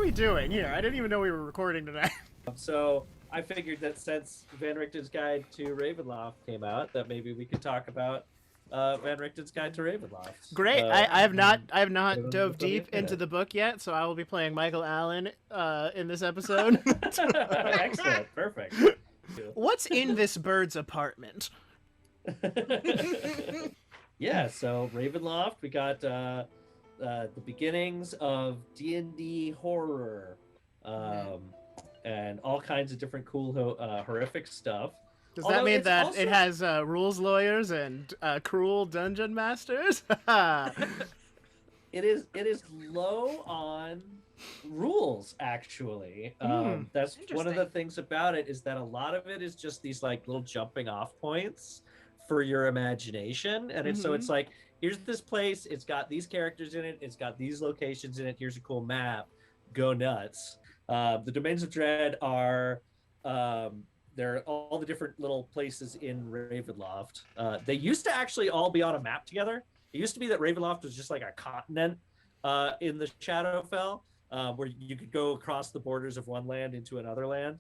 we doing here? I didn't even know we were recording today. So I figured that since Van Richten's Guide to Ravenloft came out, that maybe we could talk about Van Richten's Guide to Ravenloft. Great. I have not dove deep internet. into the book yet, so I will be playing Michael Allen in this episode. Excellent. Perfect. What's in this bird's apartment? Yeah, so Ravenloft, we got the beginnings of D&D horror, and all kinds of different cool horrific stuff. Does that mean that it has rules lawyers and cruel dungeon masters? It is low on rules, actually. That's one of the things about it, is that a lot of it is just these like little jumping off points for your imagination. And so it's like, here's this place, it's got these characters in it, it's got these locations in it, here's a cool map, go nuts. The Domains of Dread are they're all the different little places in Ravenloft. They used to actually all be on a map together. It used to be that Ravenloft was just like a continent in the Shadowfell, where you could go across the borders of one land into another land.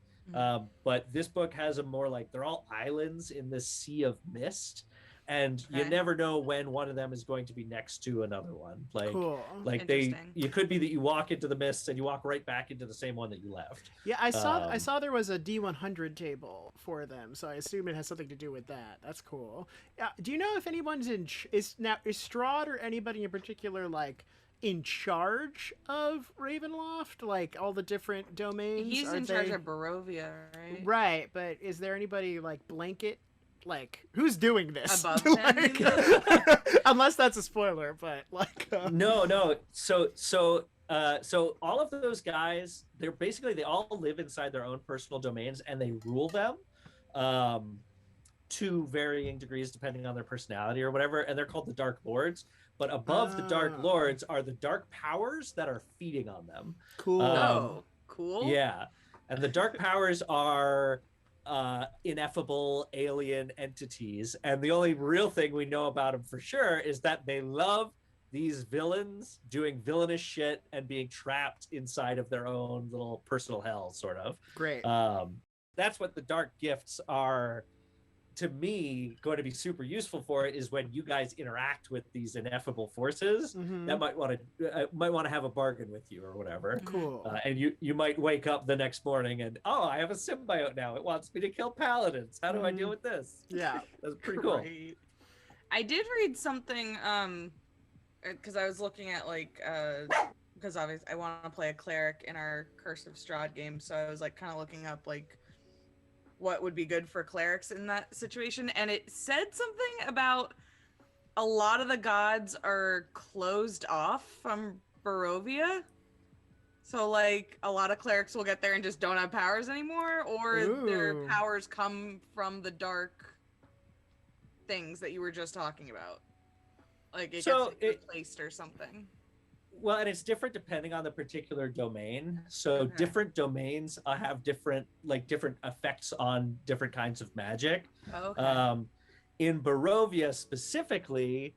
But this book has a more like, they're all islands in this sea of mist, and you never know when one of them is going to be next to another one. Like, cool. Like you could be that you walk into the mist and you walk right back into the same one that you left. Yeah, I saw there was a D100 table for them, so I assume it has something to do with that. That's cool. Do you know if anyone's is Strahd or anybody in particular like in charge of Ravenloft, like all the different domains? He's in charge of Barovia, right? Right, but is there anybody like blanket? Like, who's doing this? Above like, unless that's a spoiler, but like No. So all of those guys, they all live inside their own personal domains, and they rule them to varying degrees depending on their personality or whatever, and they're called the Dark Lords. But above the Dark Lords are the dark powers that are feeding on them. Cool. Cool. Yeah, and the dark powers are ineffable alien entities, and the only real thing we know about them for sure is that they love these villains doing villainous shit and being trapped inside of their own little personal hell, sort of. Great. That's what the dark gifts are, to me, going to be super useful for. It is when you guys interact with these ineffable forces that might want to have a bargain with you or whatever. Cool. And you might wake up the next morning and, I have a symbiote now. It wants me to kill paladins. How do I deal with this? Yeah, that's pretty cool. Right. I did read something because I was looking at like because obviously I want to play a cleric in our Curse of Strahd game, so I was like kind of looking up like what would be good for clerics in that situation, and it said something about a lot of the gods are closed off from Barovia, so like a lot of clerics will get there and just don't have powers anymore, or their powers come from the dark things that you were just talking about, like it gets replaced or something. Well, and it's different depending on the particular domain. So different domains have different effects on different kinds of magic. In Barovia specifically,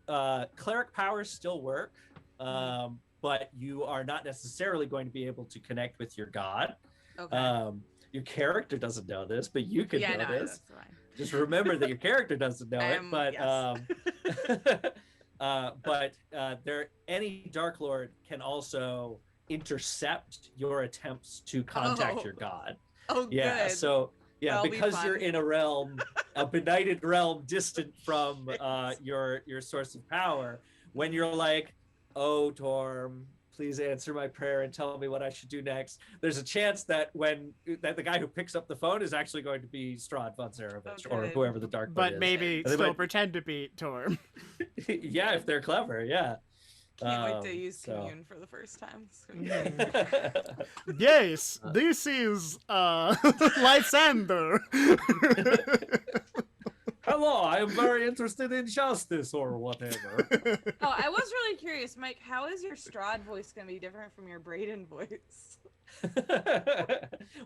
cleric powers still work, but you are not necessarily going to be able to connect with your god. Your character doesn't know this, but you can know this. That's fine. Just remember that your character doesn't know it, but any Dark Lord can also intercept your attempts to contact your god. Good. So because be you're in a realm, a benighted realm distant from your source of power, when you're like, "Oh, Torm, please answer my prayer and tell me what I should do next," there's a chance that the guy who picks up the phone is actually going to be Strahd von Zarevich or whoever the Dark Lord is. But maybe still pretend to be Torm. Yeah, if they're clever, yeah. Can't wait to use Commune for the first time. Yes, this is Lysander. Hello, I am very interested in justice or whatever. I was really curious, Mike, how is your Strahd voice going to be different from your Brayden voice?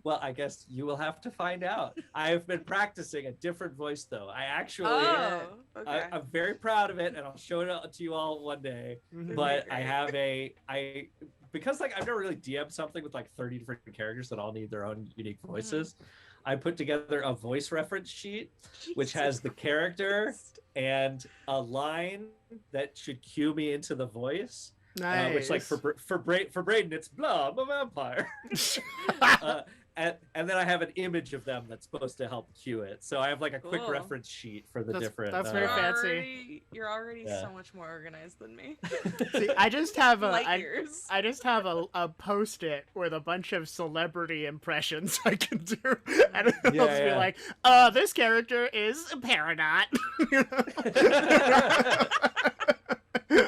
Well, I guess you will have to find out. I have been practicing a different voice, though. I actually, I'm very proud of it, and I'll show it to you all one day. But I have because like I've never really DM'd something with like 30 different characters that all need their own unique voices. I put together a voice reference sheet, which has the character and a line that should cue me into the voice. Nice. Which like for Braden, it's blah, I'm a vampire. And then I have an image of them that's supposed to help cue it. So I have like a quick reference sheet for the different. That's very fancy. You're already so much more organized than me. See, I just have I just have a post-it with a bunch of celebrity impressions I can do, and it'll be like, this character is a Paradox.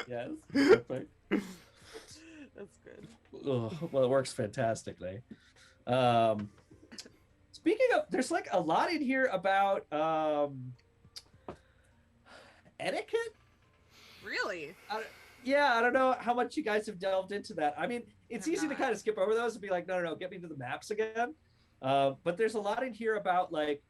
Yes, perfect. That's good. Well, it works fantastically. Speaking of, there's like a lot in here about etiquette. Really? Yeah, I don't know how much you guys have delved into that. I mean, it's easy to kind of skip over those and be like, no, get me to the maps again. But there's a lot in here about like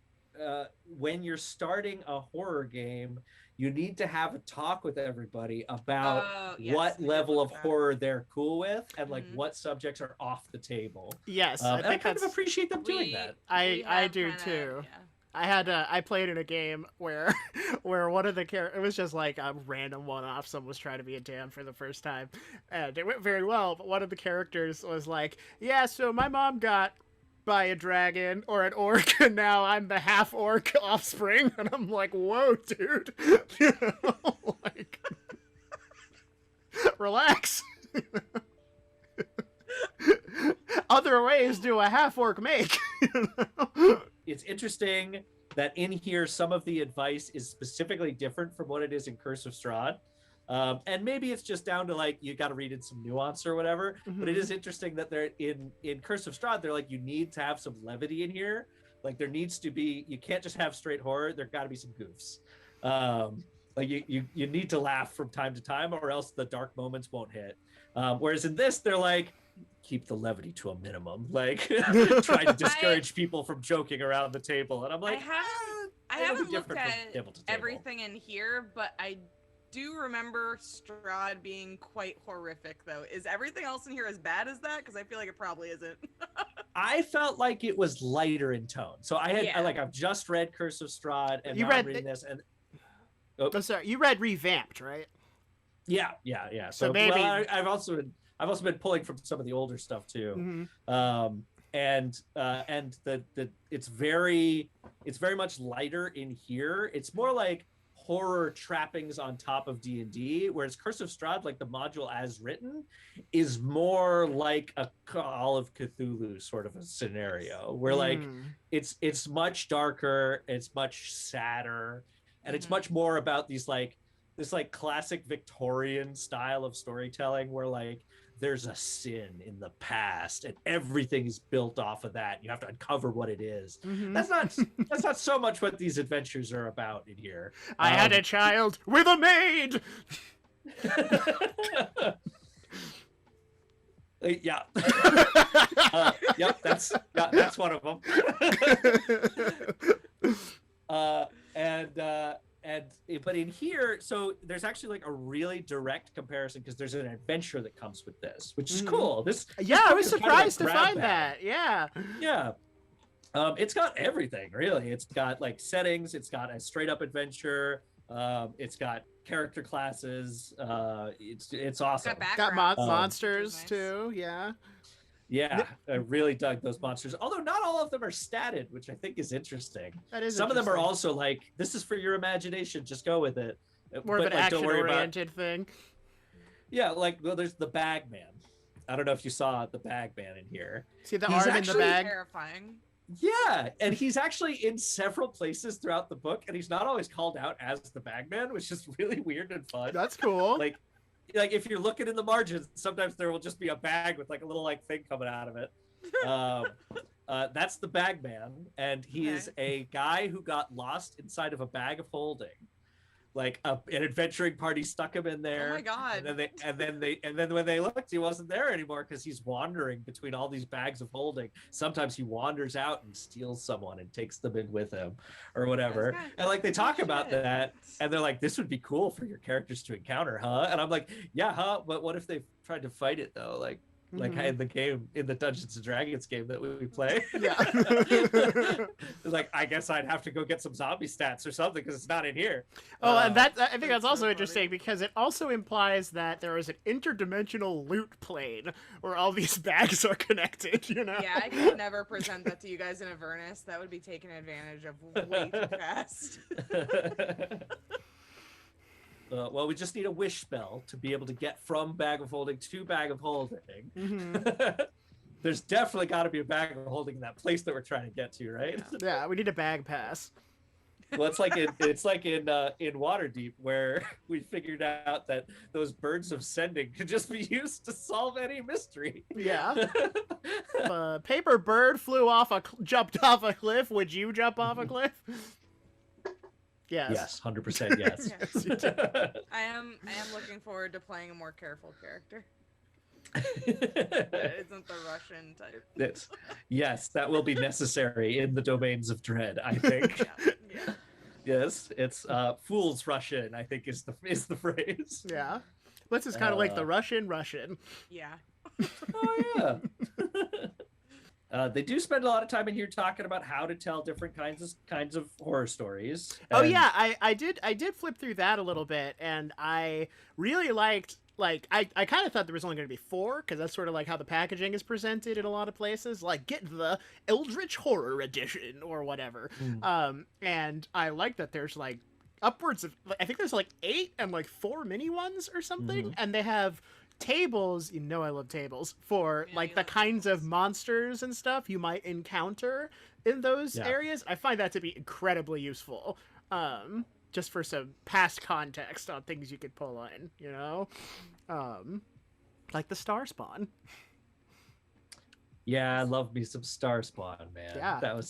when you're starting a horror game, you need to have a talk with everybody about what level of horror they're cool with and like what subjects are off the table. Yes, and I kind of appreciate them doing that. I do too. Yeah. I played in a game where one of the characters, it was just like a random one-off. Someone was trying to be a dam for the first time, and it went very well. But one of the characters was like, "Yeah, so my mom got by a dragon or an orc, and now I'm the half orc offspring," and I'm like, "Whoa, dude!" You know, like, relax. Other ways do a half orc make. You know? It's interesting that in here some of the advice is specifically different from what it is in Curse of Strahd. And maybe it's just down to like you got to read in some nuance or whatever, but it is interesting that they're in Curse of Strahd, they're like, you need to have some levity in here. Like there needs to be, you can't just have straight horror, there got to be some goofs. Like you need to laugh from time to time or else the dark moments won't hit. Whereas in this, they're like, keep the levity to a minimum, like try to discourage people from joking around the table. And I'm like, I haven't looked at everything in here, but I do remember Strahd being quite horrific, though. Is everything else in here as bad as that? Because I feel like it probably isn't. I felt like it was lighter in tone. So I've just read Curse of Strahd, and now I'm reading this. And sorry, you read Revamped, right? Yeah. So maybe I've also been pulling from some of the older stuff too. And it's very much lighter in here. It's more like horror trappings on top of D&D, whereas Curse of Strahd, like the module as written, is more like a Call of Cthulhu sort of a scenario where like it's much darker, it's much sadder, and it's much more about this classic Victorian style of storytelling where like there's a sin in the past and everything is built off of that. You have to uncover what it is. That's not so much what these adventures are about in here. I had a child with a maid. Yep, that's one of them. But in here, so there's actually like a really direct comparison because there's an adventure that comes with this, which is cool. I was surprised to find that. Yeah. It's got everything really. It's got like settings. It's got a straight up adventure. It's got character classes. It's awesome. Got monsters too. Yeah, I really dug those monsters. Although not all of them are statted, which I think is interesting. Some of them are also like, this is for your imagination, just go with it. More of an action-oriented thing. Yeah, like, well, there's the bag man. I don't know if you saw the bag man in here. See the arm in the bag? Terrifying. Yeah, and he's actually in several places throughout the book, and he's not always called out as the bag man, which is really weird and fun. That's cool. Like if you're looking in the margins, sometimes there will just be a bag with like a little like thing coming out of it. That's the bag man, and he is a guy who got lost inside of a bag of holding. Like an adventuring party stuck him in there. Oh my god! And then when they looked, he wasn't there anymore because he's wandering between all these bags of holding. Sometimes he wanders out and steals someone and takes them in with him, or whatever. And like they talk about that, and they're like, "This would be cool for your characters to encounter, huh?" And I'm like, "Yeah, huh? But what if they tried to fight it though? Like, like in the game, in the Dungeons and Dragons game that we play. Yeah. Like, I guess I'd have to go get some zombie stats or something because it's not in here. Oh, and I think that's That's so also funny. interesting because it also implies that there is an interdimensional loot plane where all these bags are connected, you know? Yeah, I could never present that to you guys in Avernus. That would be taken advantage of way too fast. Well, we just need a wish spell to be able to get from bag of holding to bag of holding. Mm-hmm. There's definitely got to be a bag of holding in that place that we're trying to get to, right? Yeah, we need a bag pass. Well, it's like in Waterdeep, where we figured out that those birds of sending could just be used to solve any mystery. Yeah. If a paper bird jumped off a cliff, would you jump off a cliff? Yes. Yes, 100% yes. Yes, you do. I am looking forward to playing a more careful character. That isn't the Russian type. Yes, that will be necessary in the domains of dread, I think. Yeah. Yes, it's fool's Russian, I think is the phrase. Yeah. This is kind of like the Russian. Yeah. Oh yeah. They do spend a lot of time in here talking about how to tell different kinds of horror stories. Oh yeah, I did flip through that a little bit, and I really liked. Like, I kind of thought there was only going to be 4, because that's sort of like how the packaging is presented in a lot of places. Like, get the Eldritch Horror Edition or whatever. And I like that there's, like, upwards of... I think there's, like, 8 and, like, 4 mini ones or something. And they have tables... You know I love tables. For, like, the kinds of monsters and stuff you might encounter in those areas. I find that to be incredibly useful. Just for some past context on things you could pull in, you know? Like the Star Spawn. Yeah, I love me some Star Spawn, man. Yeah. That's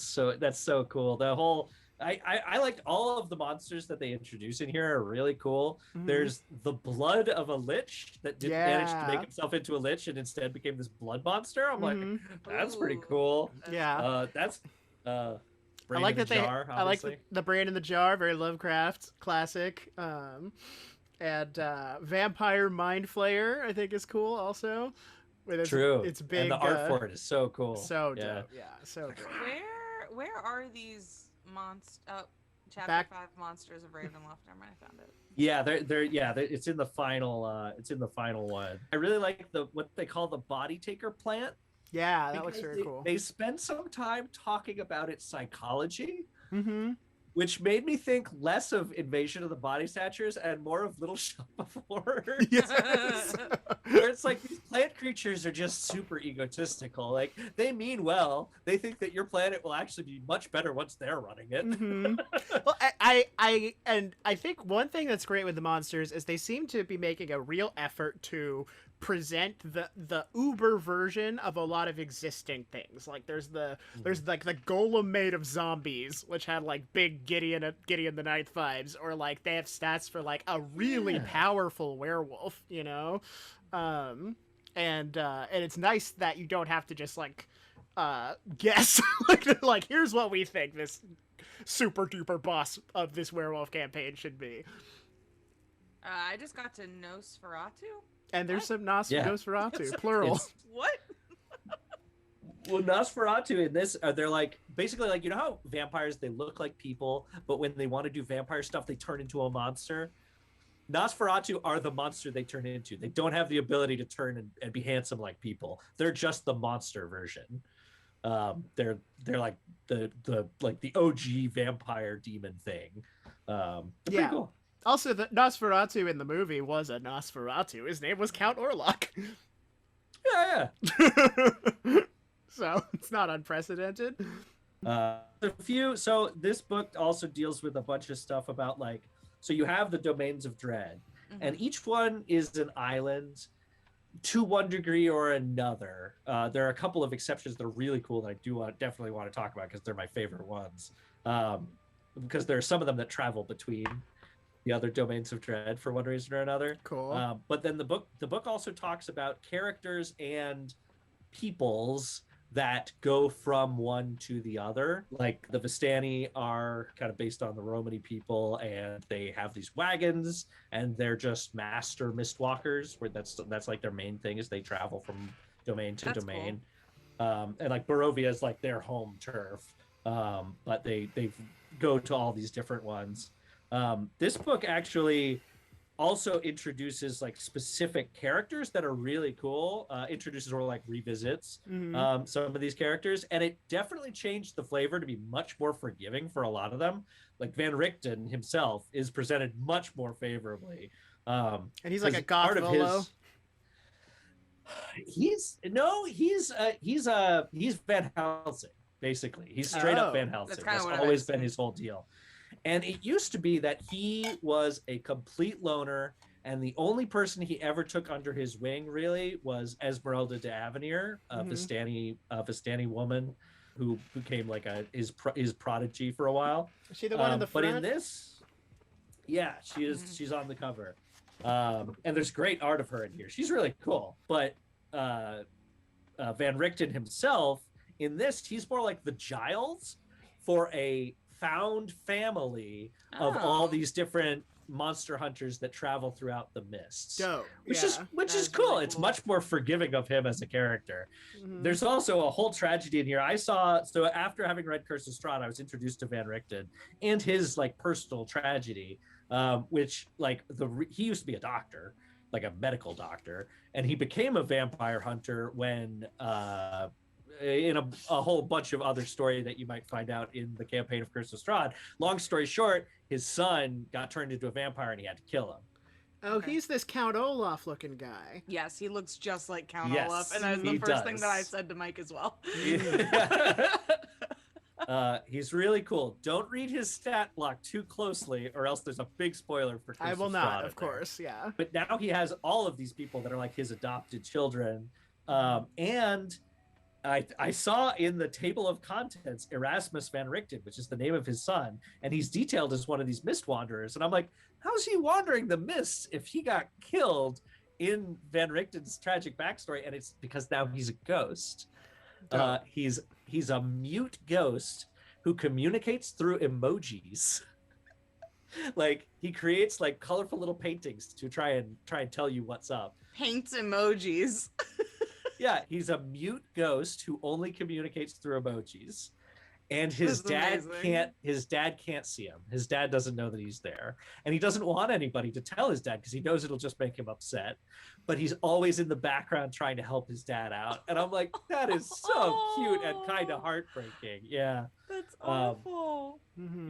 so cool. The whole I liked all of the monsters that they introduce in here are really cool. There's the blood of a lich that didn't manage to make himself into a lich and instead became this blood monster. I'm like, that's pretty cool. Yeah. That's I like that jar, I like the brain in the jar, very Lovecraft classic. And Vampire Mind Flayer, I think is cool also. True. It's big. And the art for it is so cool. So dope. Yeah, so dope. Where are these chapter 5 monsters of Ravenloft? Never mind, I found it. Yeah, it's in the final it's in the final one. I really like what they call the body taker plant. Yeah, that looks very cool. They spend some time talking about its psychology, which made me think less of Invasion of the Body Snatchers and more of Little Shop of Horrors. Yes. Where it's like these plant creatures are just super egotistical. Like, they mean well. They think that your planet will actually be much better once they're running it. Mm-hmm. Well, I think one thing that's great with the monsters is they seem to be making a real effort to present the uber version of a lot of existing things. Like there's like the golem made of zombies, which had like big Gideon the Ninth vibes, or like they have stats for like a really powerful werewolf, you know. And it's nice that you don't have to just like guess like here's what we think this super duper boss of this werewolf campaign should be. I just got to Nosferatu. And there's some Nosferatu, plural. What? Well, Nosferatu in this, they're like, basically like, you know how vampires, they look like people, but when they want to do vampire stuff, they turn into a monster? Nosferatu are the monster they turn into. They don't have the ability to turn and be handsome like people. They're just the monster version. They're like the OG vampire demon thing. Pretty cool. Also, the Nosferatu in the movie was a Nosferatu. His name was Count Orlok. Yeah. So it's not unprecedented. So this book also deals with a bunch of stuff about like, so you have the domains of dread, and each one is an island to one degree or another. There are a couple of exceptions that are really cool that I definitely want to talk about because they're my favorite ones. Because there are some of them that travel between the other domains of dread for one reason or another. Cool. But then the book also talks about characters and peoples that go from one to the other. Like the Vistani are kind of based on the Romani people, and they have these wagons, and they're just master mistwalkers. Where that's like their main thing is they travel from domain to That's domain. And like Barovia is like their home turf, but they go to all these different ones. This book actually also introduces like specific characters that are really cool. Introduces or like revisits some of these characters, and it definitely changed the flavor to be much more forgiving for a lot of them. Like Van Richten himself is presented much more favorably. And he's like a goth part of Volo. He's Van Helsing, basically. He's straight up Van Helsing. That's always been his whole deal. And it used to be that he was a complete loner, and the only person he ever took under his wing really was Esmeralda de Avenir, a Vistani woman who became like his prodigy for a while. Is she the one in the front? But in this, yeah, she is. She's on the cover. And there's great art of her in here. She's really cool. But Van Richten himself, in this, he's more like the Giles for a found family of all these different monster hunters that travel throughout the mists. Dope. Which is cool. Really it's much more forgiving of him as a character. There's also a whole tragedy in here. So after having read Curse of Strahd, I was introduced to Van Richten and his like personal tragedy. Which like he used to be a doctor, like a medical doctor, and he became a vampire hunter when in a whole bunch of other story that you might find out in the campaign of Curse of Strahd. Long story short, his son got turned into a vampire and he had to kill him. Oh, he's this Count Olaf looking guy. Yes, he looks just like Count Olaf, and that was the first thing that I said to Mike as well. He's really cool. Don't read his stat block too closely, or else there's a big spoiler for Curse I will of not, Strahd of course, yeah. But now he has all of these people that are like his adopted children. And I saw in the table of contents Erasmus Van Richten, which is the name of his son, and he's detailed as one of these mist wanderers. And I'm like, how's he wandering the mists if he got killed in Van Richten's tragic backstory? And it's because now he's a ghost. He's a mute ghost who communicates through emojis. Like he creates like colorful little paintings to try and tell you what's up. Paints emojis. Yeah, he's a mute ghost who only communicates through emojis. And his dad can't see him. His dad doesn't know that he's there. And he doesn't want anybody to tell his dad because he knows it'll just make him upset. But he's always in the background trying to help his dad out. And I'm like, that is so cute and kind of heartbreaking. Yeah. That's awful.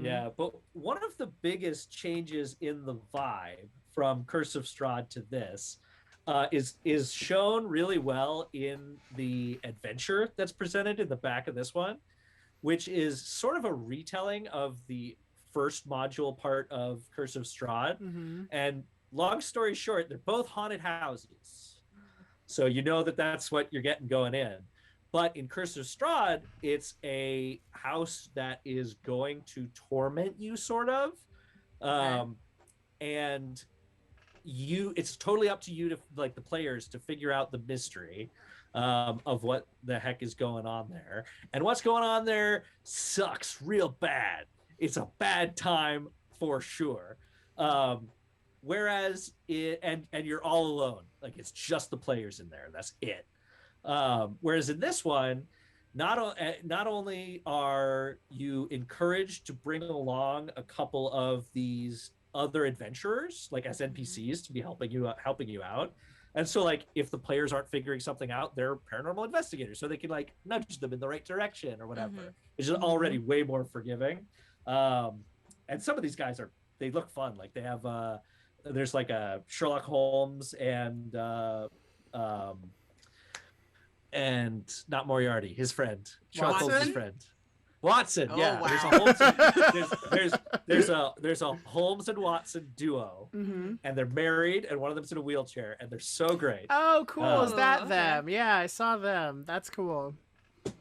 Yeah, but one of the biggest changes in the vibe from Curse of Strahd to this is shown really well in the adventure that's presented in the back of this one, which is sort of a retelling of the first module part of Curse of Strahd. And long story short, they're both haunted houses. So you know that that's what you're getting going in. But in Curse of Strahd, it's a house that is going to torment you, sort of. And it's totally up to you to, like, the players to figure out the mystery of what the heck is going on there. And what's going on there sucks real bad. It's a bad time for sure. Whereas and you're all alone. Like, it's just the players in there. That's it. Whereas in this one, not only are you encouraged to bring along a couple of these other adventurers, like as NPCs, to be helping you out. And so, like, if the players aren't figuring something out, they're paranormal investigators, so they can, like, nudge them in the right direction or whatever. Which is already way more forgiving. And some of these guys they look fun. Like, they have there's like a Sherlock Holmes and not Moriarty, his friend, Sherlock Holmes' friend. Watson, yeah. Wow. There's a Holmes and Watson duo, and they're married, and one of them's in a wheelchair, and they're so great. Oh, cool! Is that them? Yeah, I saw them. That's cool.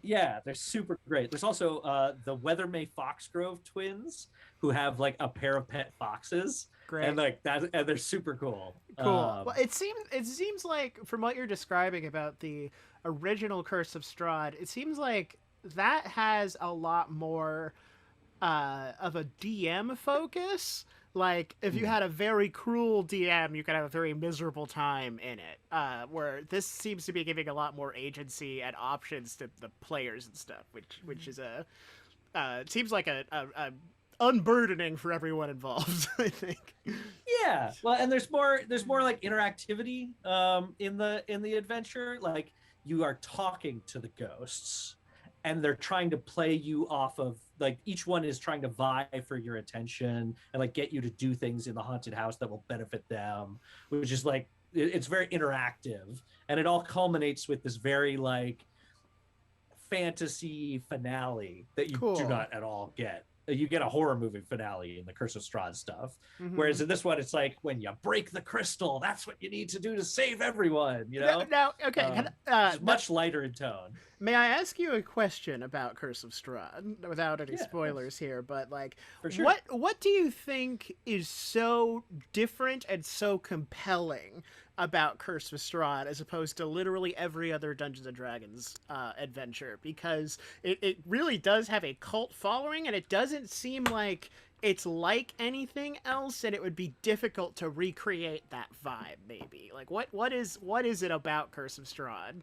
Yeah, they're super great. There's also the Weathermay Foxgrove twins, who have like a pair of pet foxes. Great. And like that, and they're super cool. Cool. Well, it seems like, from what you're describing about the original Curse of Strahd, it seems like that has a lot more of a DM focus. Like, if you had a very cruel DM, you could have a very miserable time in it. Where this seems to be giving a lot more agency and options to the players and stuff, which is it seems like a unburdening for everyone involved. I think. Yeah, well, and there's more like interactivity in the adventure. Like, you are talking to the ghosts, and they're trying to play you off of, like, each one is trying to vie for your attention and like get you to do things in the haunted house that will benefit them, which is like, it's very interactive, and it all culminates with this very like fantasy finale that you do not at all get. You get a horror movie finale in the Curse of Strahd stuff. Whereas in this one, it's like, when you break the crystal, that's what you need to do to save everyone, you know? Now, okay. It's much lighter in tone. May I ask you a question about Curse of Strahd, without any spoilers here, but like, For sure. what do you think is so different and so compelling about Curse of Strahd as opposed to literally every other Dungeons and Dragons adventure? Because it really does have a cult following, and it doesn't seem like it's like anything else, and it would be difficult to recreate that vibe. Maybe like what is it about Curse of Strahd?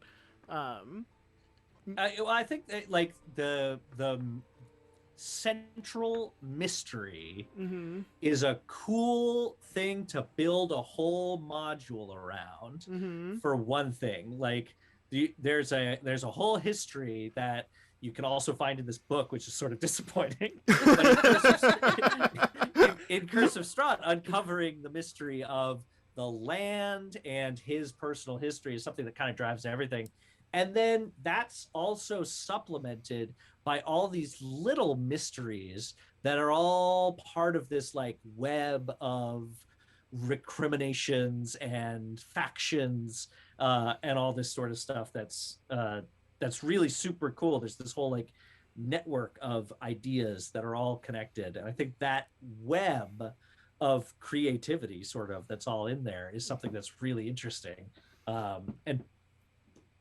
Well, I think that, like, the central mystery is a cool thing to build a whole module around. For one thing, like, there's a whole history that you can also find in this book, which is sort of disappointing. But in Curse of Strahd, uncovering the mystery of the land and his personal history is something that kind of drives everything. And then that's also supplemented by all these little mysteries that are all part of this like web of recriminations and factions and all this sort of stuff that's really super cool. There's this whole like network of ideas that are all connected. And I think that web of creativity sort of that's all in there is something that's really interesting. And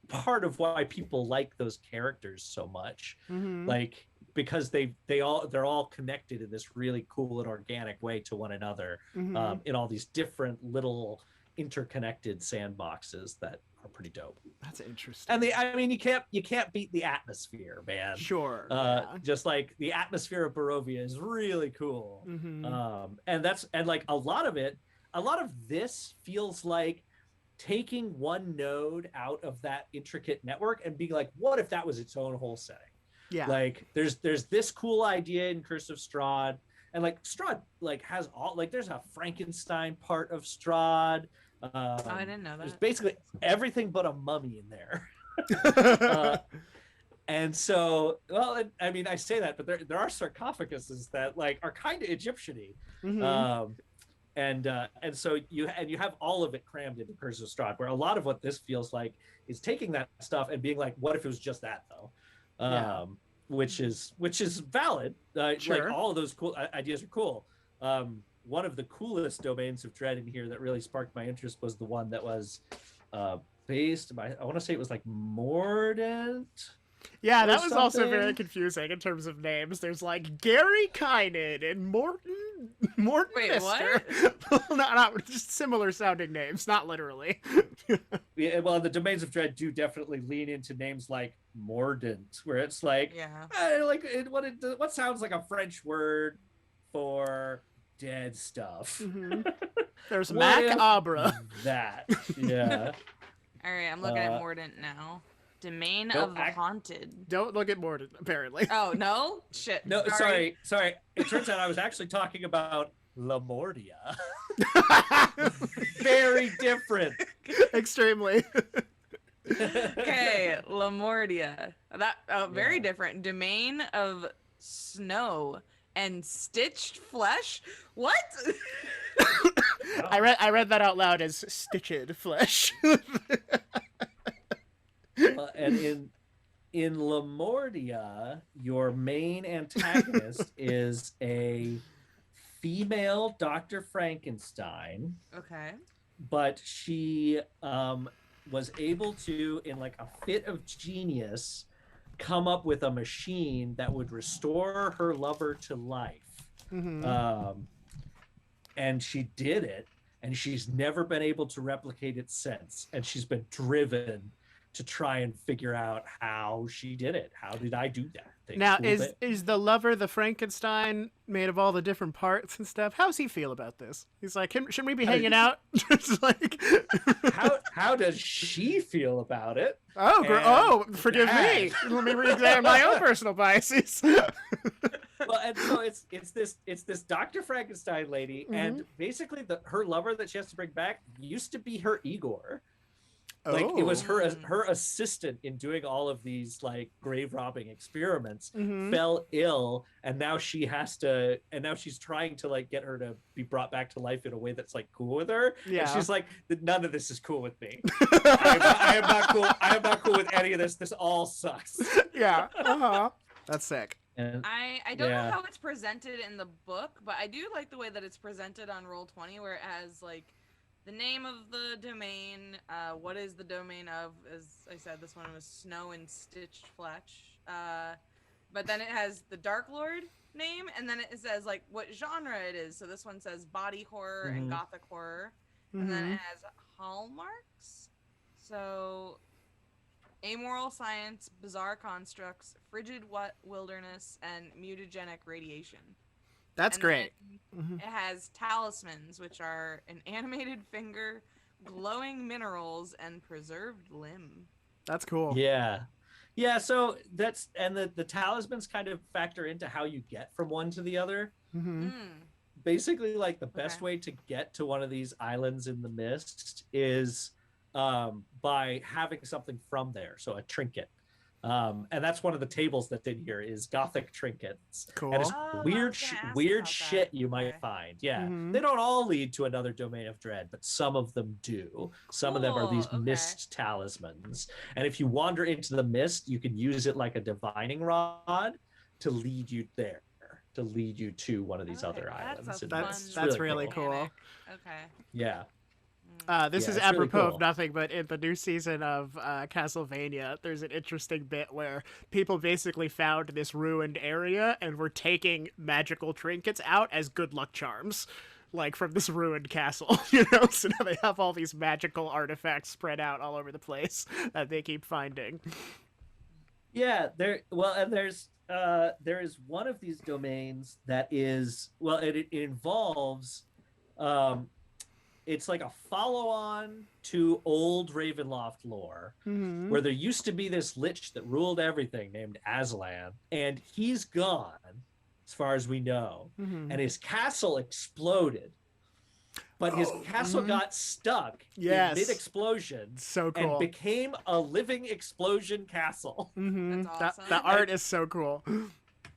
part of why people like those characters so much, like, because they're all connected in this really cool and organic way to one another, in all these different little interconnected sandboxes that are pretty dope. That's interesting. And I mean, you can't beat the atmosphere, man. Sure. Just like the atmosphere of Barovia is really cool. And like a lot of this feels like taking one node out of that intricate network and being like, what if that was its own whole setting? Yeah. Like, there's this cool idea in Curse of Strahd, and like Strahd like has all, like, there's a Frankenstein part of Strahd. I didn't know that. There's basically everything but a mummy in there. And so, well, I mean, I say that, but there are sarcophaguses that like are kind of Egyptian-y. And so you have all of it crammed into Curse of Strahd, where a lot of what this feels like is taking that stuff and being like, what if it was just that though? Which is valid. Sure. Like, all of those cool ideas are cool. One of the coolest domains of dread in here that really sparked my interest was the one that was based by, I want to say it was like Mordant. Yeah, that was also something. very confusing in terms of names. There's like Gary Kynan and Morton Wait, Mister. what? not just similar sounding names, not literally. Yeah, well, the domains of dread do definitely lean into names like Mordant, where it's like, what sounds like a French word for dead stuff. There's What if Macabre. that, yeah. All right, I'm looking at Mordant now. Domain Don't of the act- Haunted. Don't look at Morden, apparently. Oh, no? Shit. No, sorry. It turns out I was actually talking about Lamordia. Very different. Extremely. Okay, Lamordia. That very different. Domain of Snow and Stitched Flesh. What? I read that out loud as Stitched Flesh. And in Lamordia, your main antagonist is a female Dr. Frankenstein. Okay. But she was able to, in like a fit of genius, come up with a machine that would restore her lover to life. and she did it, and she's never been able to replicate it since, and she's been driven to try and figure out how she did it. How did I do that thing? Now, Cool is bit. is the lover the Frankenstein made of all the different parts and stuff? How's he feel about this? He's like, shouldn't we be hanging out? Just like, how does she feel about it? oh, forgive me. Let me re-examine my own personal biases. Well, and so it's this Dr. Frankenstein lady, and basically her lover that she has to bring back used to be her Igor. Like it was her assistant in doing all of these like grave robbing experiments fell ill, and now she's trying to like get her to be brought back to life in a way that's like cool with her. Yeah. And she's like, none of this is cool with me. I am not cool. I am not cool with any of this. This all sucks. Yeah. That's sick. And I don't know how it's presented in the book, but I do like the way that it's presented on Roll20, where it has like the name of the domain, what is the domain of, as I said, this one was Snow and Stitched Fletch. But then it has the Darklord name, and then it says like what genre it is. So this one says body horror and gothic horror. And then it has hallmarks. So amoral science, bizarre constructs, frigid wilderness, and mutagenic radiation. That's great. It has talismans, which are an animated finger, glowing minerals, and preserved limb. That's cool. Yeah, so that's, and the talismans kind of factor into how you get from one to the other. Basically, like the best way to get to one of these islands in the mist is by having something from there, so a trinket. And that's one of the tables that's in here is Gothic trinkets. Cool. And it's weird shit you might find. Yeah. They don't all lead to another domain of dread, but some of them do. Some of them are these mist talismans. And if you wander into the mist, you can use it like a divining rod to lead you there, to lead you to one of these other islands. That's really cool. Okay. Yeah. This is it's apropos really cool. of nothing, but in the new season of Castlevania, there's an interesting bit where people basically found this ruined area and were taking magical trinkets out as good luck charms, like from this ruined castle, you know? So now they have all these magical artifacts spread out all over the place that they keep finding. Yeah, there is one of these domains that is, well, it involves it's like a follow-on to old Ravenloft lore, where there used to be this lich that ruled everything named Aslan, and he's gone, as far as we know, and his castle exploded. But his castle got stuck in mid-explosion, so cool, and became a living explosion castle. That's awesome. The art is so cool.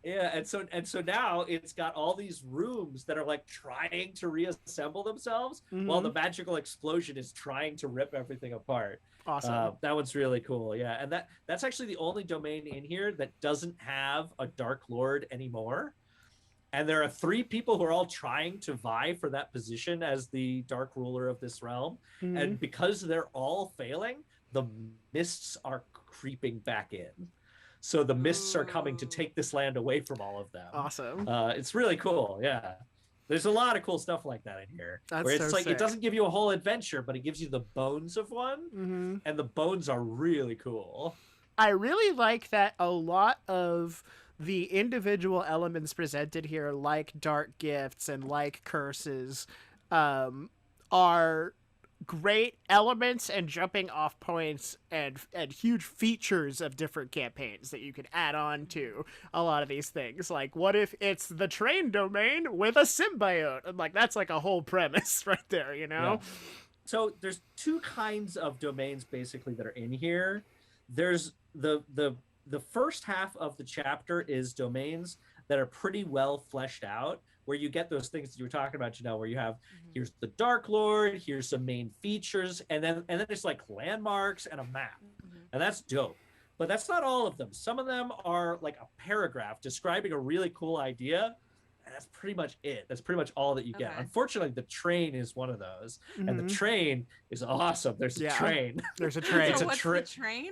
Yeah, and so now it's got all these rooms that are like trying to reassemble themselves while the magical explosion is trying to rip everything apart. Awesome. That one's really cool. Yeah, and that's actually the only domain in here that doesn't have a Darklord anymore. And there are 3 people who are all trying to vie for that position as the dark ruler of this realm. And because they're all failing, the mists are creeping back in. So the mists are coming to take this land away from all of them. Awesome. It's really cool. Yeah. There's a lot of cool stuff like that in here. That's where it's so like, sick. it doesn't give you a whole adventure, but it gives you the bones of one. And the bones are really cool. I really like that a lot of the individual elements presented here, like dark gifts and like curses, are great elements and jumping off points and huge features of different campaigns that you could add on to a lot of these things. Like, what if it's the train domain with a symbiote? And like, that's like a whole premise right there, you know? Yeah. So there's 2 kinds of domains basically that are in here. There's the first half of the chapter is domains that are pretty well fleshed out, where you get those things that you were talking about, Jenel, where you have, here's the Darklord, here's some main features, and then there's like landmarks and a map. And that's dope. But that's not all of them. Some of them are like a paragraph describing a really cool idea, and that's pretty much it. That's pretty much all that you get. Unfortunately, the train is one of those. And the train is awesome. There's a train. There's a train. So what's the train?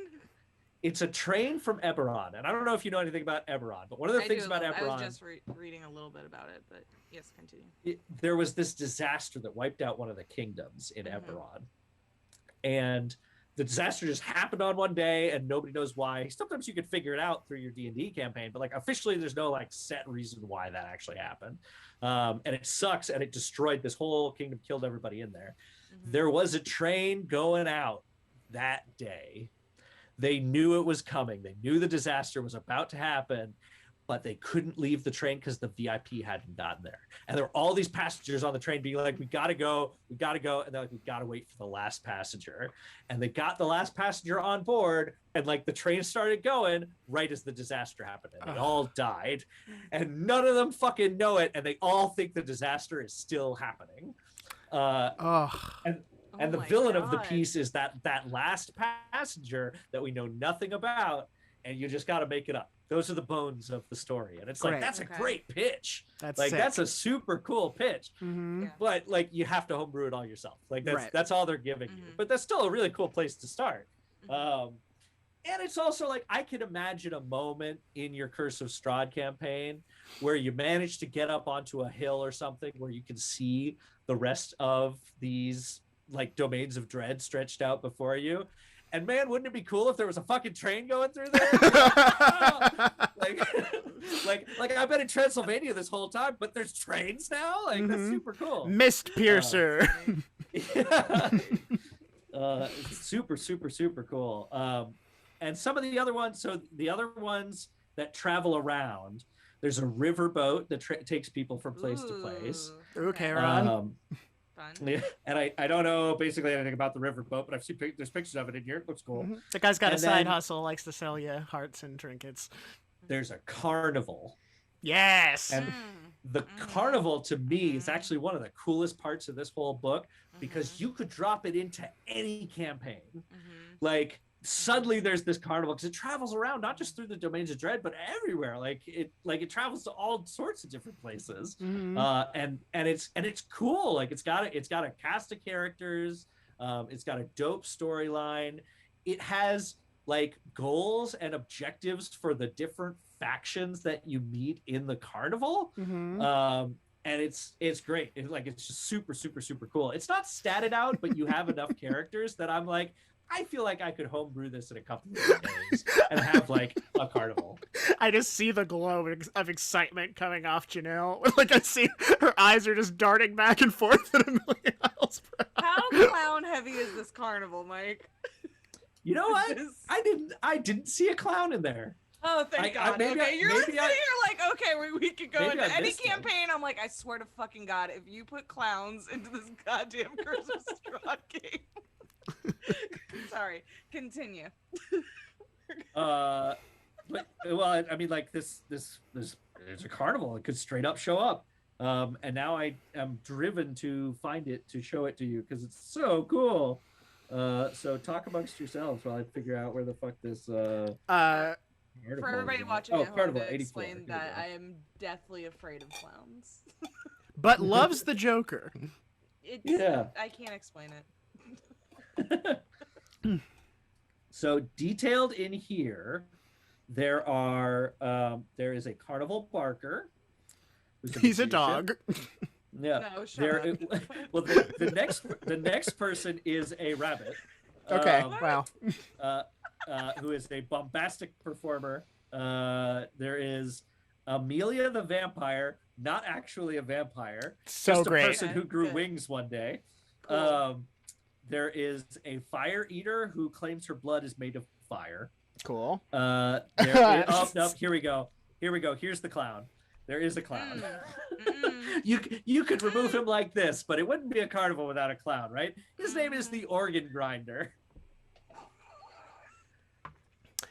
It's a train from Eberron, and I don't know if you know anything about Eberron, but one of the things about Eberron, I was just reading a little bit about it, but yes, continue. There was this disaster that wiped out one of the kingdoms in Eberron, and the disaster just happened on one day, and nobody knows why. Sometimes you could figure it out through your D&D campaign, but like officially, there's no like set reason why that actually happened, and it sucks, and it destroyed this whole kingdom, killed everybody in there. There was a train going out that day. They knew it was coming. They knew the disaster was about to happen, but they couldn't leave the train because the VIP hadn't gotten there. And there were all these passengers on the train being like, we gotta go. And they're like, we gotta wait for the last passenger. And they got the last passenger on board, and like the train started going right as the disaster happened. And they all died. And none of them fucking know it. And they all think the disaster is still happening. And the villain of the piece is that last passenger that we know nothing about, and you just got to make it up. Those are the bones of the story, and it's like that's a great pitch. That's like sick. That's a super cool pitch. But like you have to homebrew it all yourself. Like that's all they're giving you. But that's still a really cool place to start. And it's also like I can imagine a moment in your Curse of Strahd campaign where you manage to get up onto a hill or something where you can see the rest of these like domains of dread stretched out before you, and man, wouldn't it be cool if there was a fucking train going through there? like I've been in Transylvania this whole time, but there's trains now. Like that's super cool. Mist Piercer. Super cool. And some of the other ones. So the other ones that travel around. There's a river boat that takes people from place to place. Okay, Ron. Fun. Yeah, and I don't know basically anything about the riverboat, but I've seen there's pictures of it in here. It looks cool. The guy's got a side hustle, likes to sell you hearts and trinkets. There's a carnival. Yes. And the carnival to me is actually one of the coolest parts of this whole book because you could drop it into any campaign. Like suddenly there's this carnival because it travels around not just through the domains of dread but everywhere. Like it travels to all sorts of different places. And it's cool. Like it's got a cast of characters. It's got a dope storyline. It has like goals and objectives for the different factions that you meet in the carnival. And it's great. It's just super cool. It's not statted out, but you have enough characters that I'm like, I feel like I could homebrew this in a couple of days and have like a carnival. I just see the glow of excitement coming off Jenel. Like I see her eyes are just darting back and forth at a million miles per hour. How clown heavy is this carnival, Mike? You know what? I didn't see a clown in there. Oh, thank God. Okay, you're sitting here like, okay, we could go into any campaign. I'm like, I swear to fucking God, if you put clowns into this goddamn Curse of Strahd game. Sorry, continue. But well, I mean, like this there's a carnival. It could straight up show up. And now I am driven to find it to show it to you because it's so cool. So talk amongst yourselves while I figure out where the fuck this for everybody watching at home, Carnival, to 84. explain that I am deathly afraid of clowns. But loves the Joker. I can't explain it. So detailed in here, there is a carnival barker. He's a dog. Yeah. No, shut up. Well, the next person is a rabbit. Okay. Wow. Who is a bombastic performer. There is Amelia the vampire, not actually a vampire. So just great. A person who grew wings one day. Cool. There is a fire eater who claims her blood is made of fire. Cool. No, here we go. Here's the clown. There is a clown. You could remove him like this, but it wouldn't be a carnival without a clown, right? His name is the organ grinder.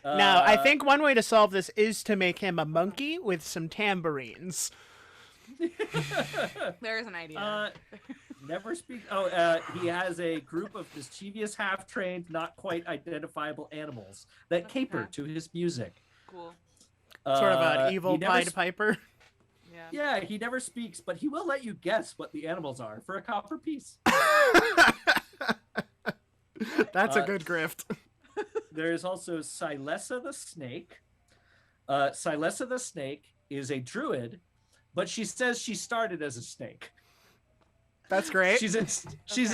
Now, I think one way to solve this is to make him a monkey with some tambourines. There's an idea. Never speak. He has a group of mischievous, half-trained, not quite identifiable animals that caper to his music. Cool. Sort of an evil Pied Piper. Yeah, he never speaks, but he will let you guess what the animals are for a copper piece. That's a good grift. there is also Silessa the Snake. Silessa the Snake is a druid, but she says she started as a snake. That's great. She's a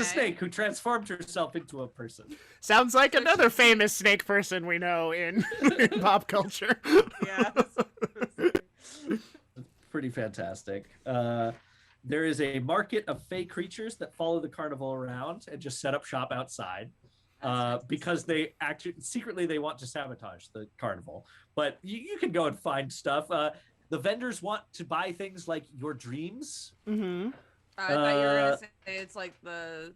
snake who transformed herself into a person. Sounds like another famous snake person we know in pop culture. Yeah. Pretty fantastic. There is a market of fey creatures that follow the carnival around and just set up shop outside. Because they actually secretly they want to sabotage the carnival, but you can go and find stuff. The vendors want to buy things like your dreams. Mm-hmm. I thought you were gonna say it's like the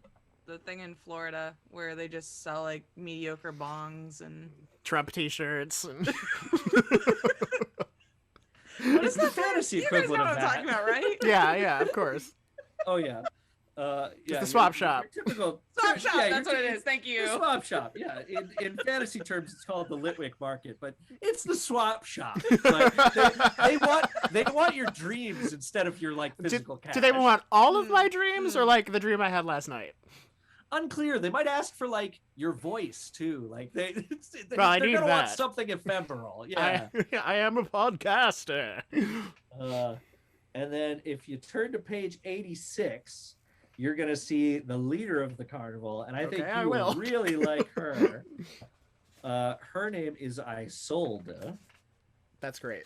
thing in Florida where they just sell like mediocre bongs and Trump t-shirts. And... What is the fantasy equivalent you guys know of what I'm that? talking about, right? yeah, of course. Oh yeah. Yeah, the swap shop. Your typical Swap shop, yeah, that's what it is. Thank you. The swap shop. Yeah, in fantasy terms, it's called the Litwick Market, but it's the swap shop. But they want your dreams instead of your like physical cash. Do they want all of my dreams or like the dream I had last night? Unclear. They might ask for like your voice too. Like they're I need gonna want that. something ephemeral. Yeah. I am a podcaster. And then if you turn to page 86. You're gonna see the leader of the carnival, and I think you will really like her. Her name is Isolde. That's great.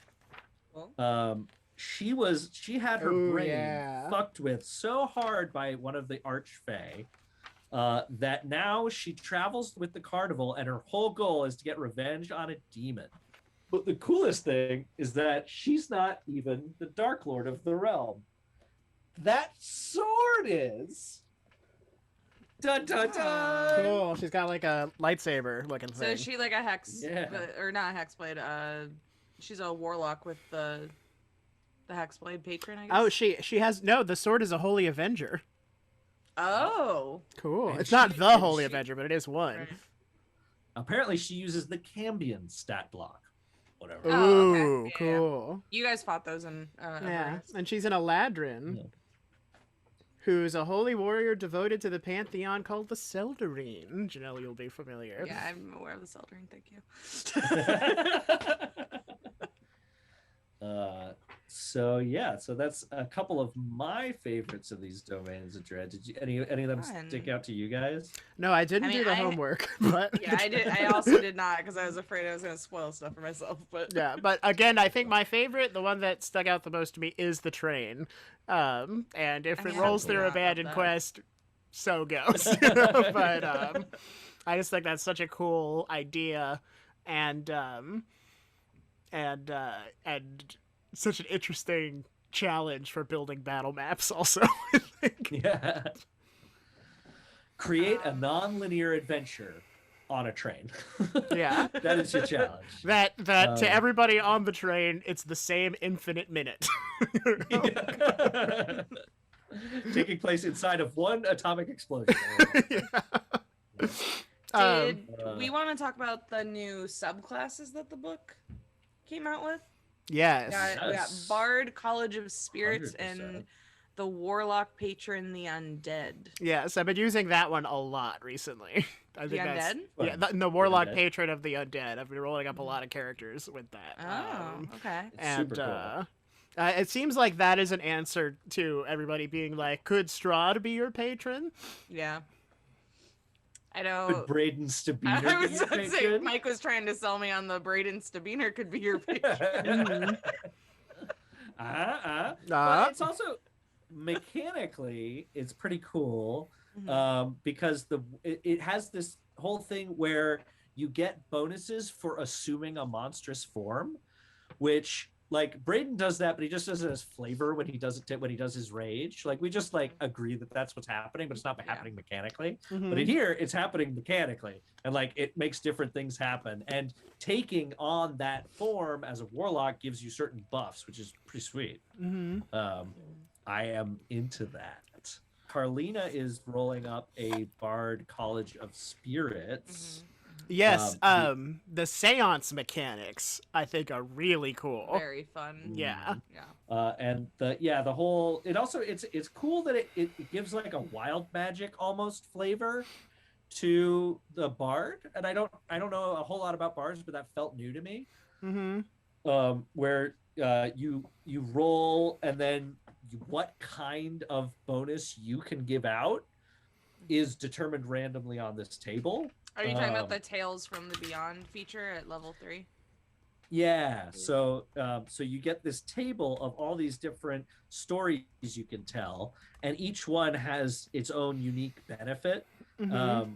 She had her brain fucked with so hard by one of the archfey that now she travels with the carnival, and her whole goal is to get revenge on a demon. But the coolest thing is that she's not even the Darklord of the realm. That sword is. Dun dun dun. Cool. She's got like a lightsaber looking thing. So is she like a hex? Yeah. Or not a hexblade. She's a warlock with the hexblade patron, I guess. Oh, she has the sword is a holy avenger. Oh. Cool. And It's not she- the and holy she- avenger, but it is one. Right. Apparently, she uses the Cambion stat block. Whatever. Oh, okay. Ooh, Yeah, cool. You guys fought those in. Yeah, Everest. and she's an Eladrin. Yeah. Who's a holy warrior devoted to the pantheon called the Seldarine. Janelle, you'll be familiar. Yeah, I'm aware of the Celdering. Thank you. So that's a couple of my favorites of these domains of dread. Did you any of them Fun. stick out to you guys? No, I didn't do the homework, but Yeah, I did. I also did not because I was afraid I was going to spoil stuff for myself. But yeah, but again, I think my favorite, the one that stuck out the most to me, is the train. And if I it mean, rolls I through love Abandoned that. Quest, so goes. But I just think that's such a cool idea, and such an interesting challenge for building battle maps. Also, I think. Yeah. Create a non-linear adventure on a train. Yeah. That is your challenge. That to everybody on the train, it's the same infinite minute. Yeah. Taking place inside of one atomic explosion. did we want to talk about the new subclasses that the book came out with? Yes. We got Bard, College of Spirits, 100%. and the Warlock, Patron, the Undead. Yes, I've been using that one a lot recently. I think The that's Undead? yeah, the Warlock Undead. Patron of the Undead. I've been rolling up a lot of characters with that. Oh, okay. It's And super cool. it seems like that is an answer to everybody being like, could Strahd be your patron? Yeah. I know. Could Braden Stabiner I be was your going to say, patron? Mike was trying to sell me on the Braden Stabiner could be your patron. But it's also mechanically it's pretty cool because it has this whole thing where you get bonuses for assuming a monstrous form, which like Braden does that, but he just does it as flavor when he does it when he does his rage. Like we just like agree that that's what's happening, but it's not happening mechanically. Mhm. But in here, it's happening mechanically, and like it makes different things happen. And taking on that form as a warlock gives you certain buffs, which is pretty sweet. Mhm. I am into that. Carlina is rolling up a Bard College of Spirits. Yes, the seance mechanics I think are really cool. Very fun. Yeah. Yeah. And the whole it's cool that it gives like a wild magic almost flavor to the bard, and I don't know a whole lot about bards, but that felt new to me. Where you roll, and then what kind of bonus you can give out is determined randomly on this table. Are you talking about the Tales from the Beyond feature at level 3? Yeah. So you get this table of all these different stories you can tell, and each one has its own unique benefit.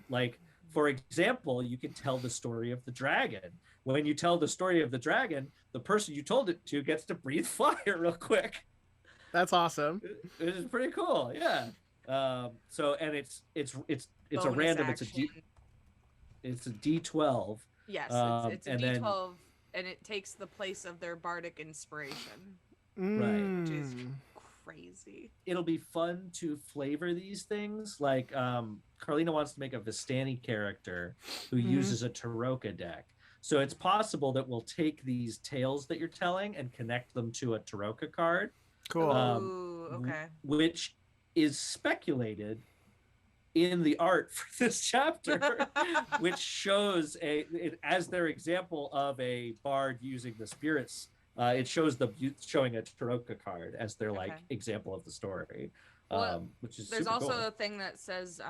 Like, for example, you can tell the story of the dragon. When you tell the story of the dragon, the person you told it to gets to breathe fire real quick. That's awesome. It is pretty cool. Yeah. So, and it's a random. Action. It's a D12. Yes, it's a D12, then, and it takes the place of their bardic inspiration. Right. Which is crazy. It'll be fun to flavor these things. Like, Carlina wants to make a Vistani character who uses a Taroka deck. So it's possible that we'll take these tales that you're telling and connect them to a Taroka card. Cool. Okay. Which is speculated in the art for this chapter, which shows as their example of a bard using the spirits. It shows showing a Taroka card as their example of the story. Which is there's super also cool. a thing that says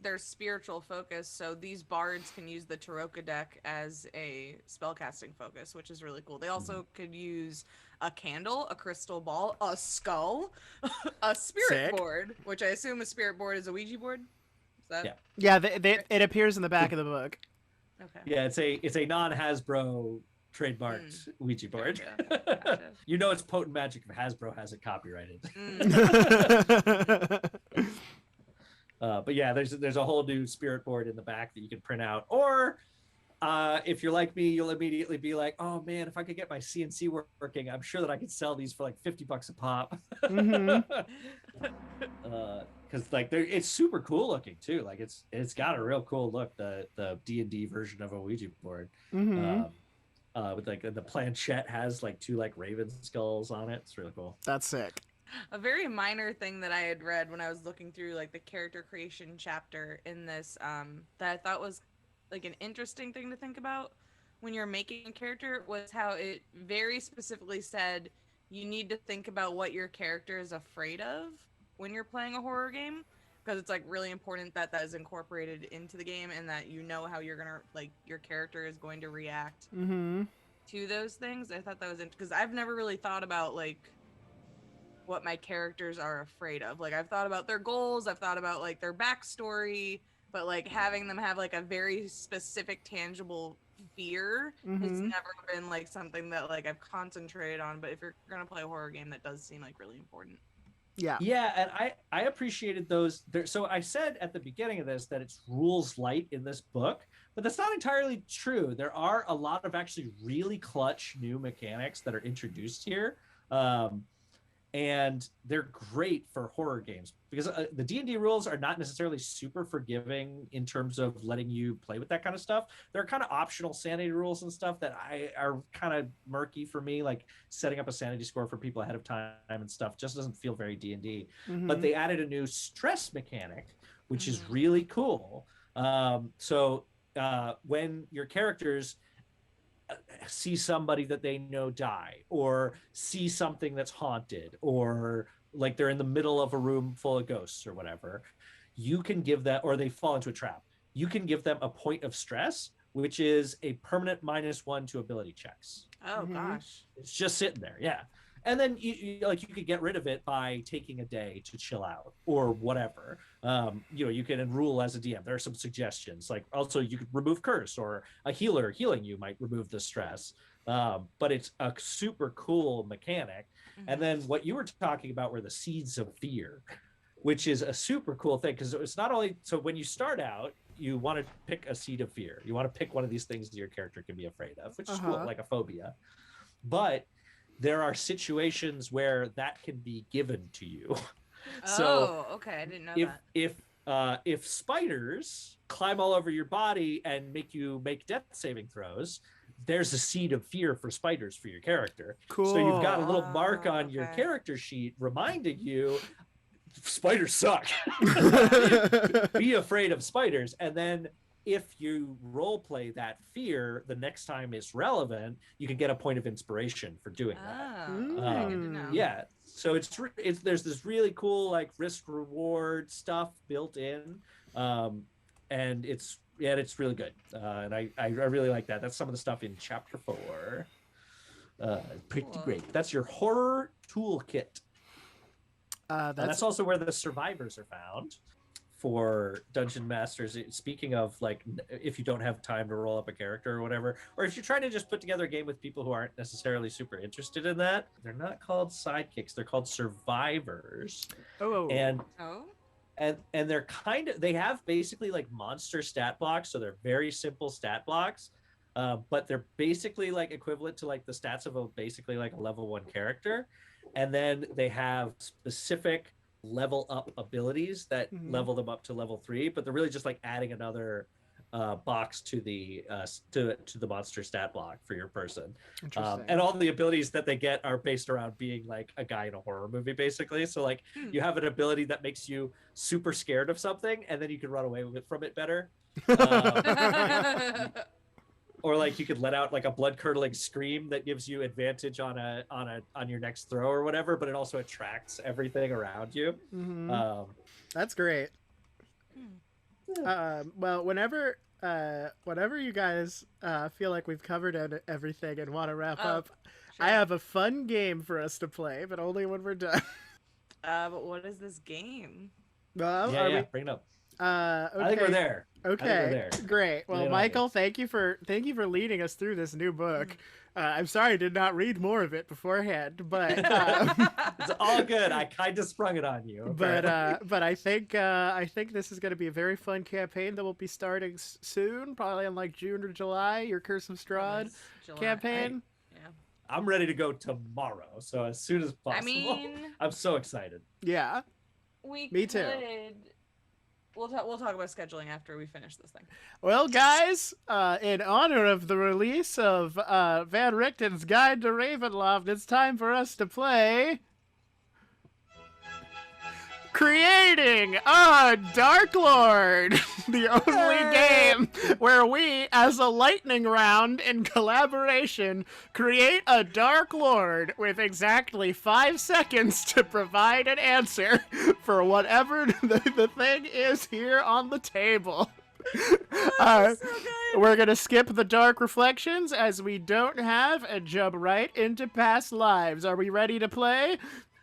there's spiritual focus, so these bards can use the Taroka deck as a spellcasting focus, which is really cool. They also could use a candle, a crystal ball, a skull, a spirit board, which I assume a spirit board is a Ouija board. Is that... Yeah, it appears in the back of the book. Okay. Yeah, it's a non-Hasbro trademarked Ouija board. Gotcha. You know it's potent magic if Hasbro has it copyrighted. But yeah, there's a whole new spirit board in the back that you can print out. Or if you're like me, you'll immediately be like, oh man, if I could get my CNC working, I'm sure that I could sell these for like $50 a pop. Because like it's super cool looking too. Like it's got a real cool look. The D&D version of a Ouija board. With like the planchette has like 2 like raven skulls on it. It's really cool. That's sick. A very minor thing that I had read when I was looking through like the character creation chapter in this that I thought was like an interesting thing to think about when you're making a character was how it very specifically said you need to think about what your character is afraid of when you're playing a horror game, because it's like really important that that is incorporated into the game and that you know how you're gonna like your character is going to react to those things. I thought that was because I've never really thought about like what my characters are afraid of. Like I've thought about their goals, I've thought about like their backstory, but like having them have like a very specific tangible fear has never been like something that like I've concentrated on. But if you're gonna play a horror game, that does seem like really important. Yeah, and I appreciated those there. So I said at the beginning of this that it's rules light in this book, but that's not entirely true. There are a lot of actually really clutch new mechanics that are introduced here. And they're great for horror games because the D&D rules are not necessarily super forgiving in terms of letting you play with that kind of stuff. There are kind of optional sanity rules and stuff that are kind of murky for me, like setting up a sanity score for people ahead of time and stuff just doesn't feel very D&D. But they added a new stress mechanic, which is really cool. So when your characters see somebody that they know die, or see something that's haunted, or like they're in the middle of a room full of ghosts or whatever, you can give that, or they fall into a trap, you can give them a point of stress, which is a permanent -1 to ability checks. Oh gosh. It's just sitting there. Yeah. And then you could get rid of it by taking a day to chill out or whatever. You can enroll as a DM. There are some suggestions. Like also you could remove curse, or a healer healing you might remove the stress. But it's a super cool mechanic. And then what you were talking about were the seeds of fear, which is a super cool thing because it's not only so when you start out, you want to pick a seed of fear. You want to pick one of these things that your character can be afraid of, which is cool, like a phobia. But there are situations where that can be given to you. So okay, I didn't know if spiders climb all over your body and make you make death saving throws, there's a seed of fear for spiders for your character. Cool. So you've got a little mark on your character sheet reminding you spiders suck. Be afraid of spiders. And then if you role play that fear, the next time it's relevant, you can get a point of inspiration for doing that. Good to know. Yeah. So it's there's this really cool like risk reward stuff built in. And it's really good. And I really like that. That's some of the stuff in chapter 4. Pretty great. That's your horror toolkit. That's also where the survivors are found for dungeon masters. Speaking of like, if you don't have time to roll up a character or whatever, or if you're trying to just put together a game with people who aren't necessarily super interested in that, they're not called sidekicks. They're called survivors. And they're they have basically like monster stat blocks. So they're very simple stat blocks. But they're basically like equivalent to like the stats of basically like a level 1 character. And then they have specific level up abilities that level them up to level 3, but they're really just like adding another box to the monster stat block for your person. And all the abilities that they get are based around being like a guy in a horror movie, basically. So like you have an ability that makes you super scared of something, and then you can run away from it better. Or like you could let out like a blood-curdling scream that gives you advantage on your next throw or whatever, but it also attracts everything around you. That's great. Well, whenever you guys feel like we've covered everything and want to wrap up, sure. I have a fun game for us to play, but only when we're done. But what is this game? Well, bring it up. Okay. I think we're there. Okay, great. Well, Michael, thank you for leading us through this new book. I'm sorry I did not read more of it beforehand, but it's all good. I kind of sprung it on you. But I think this is going to be a very fun campaign that will be starting soon, probably in like June or July. Your Curse of Strahd campaign. I'm ready to go tomorrow, so as soon as possible. I mean, I'm so excited. Yeah, me too. We'll talk about scheduling after we finish this thing. Well, guys, in honor of the release of Van Richten's Guide to Ravenloft, it's time for us to play Creating a Darklord, the only game where we, as a lightning round in collaboration, create a Darklord with exactly 5 seconds to provide an answer for whatever the thing is here on the table. We're going to skip the dark reflections as we don't have and jump right into past lives. Are we ready to play?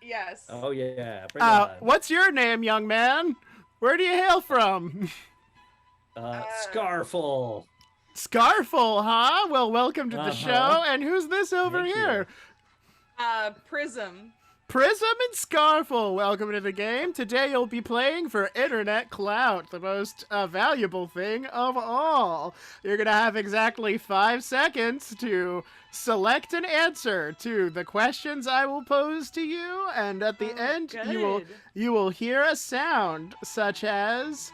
Yes. Oh, yeah. Bring it on. What's your name, young man? Where do you hail from? Scarful. Scarful, huh? Well, welcome to the show. And who's this over here? Prism. Prism and Scarful, welcome to the game. Today you'll be playing for Internet Clout, the most valuable thing of all. You're going to have exactly 5 seconds to select an answer to the questions I will pose to you, and at the end you will hear a sound such as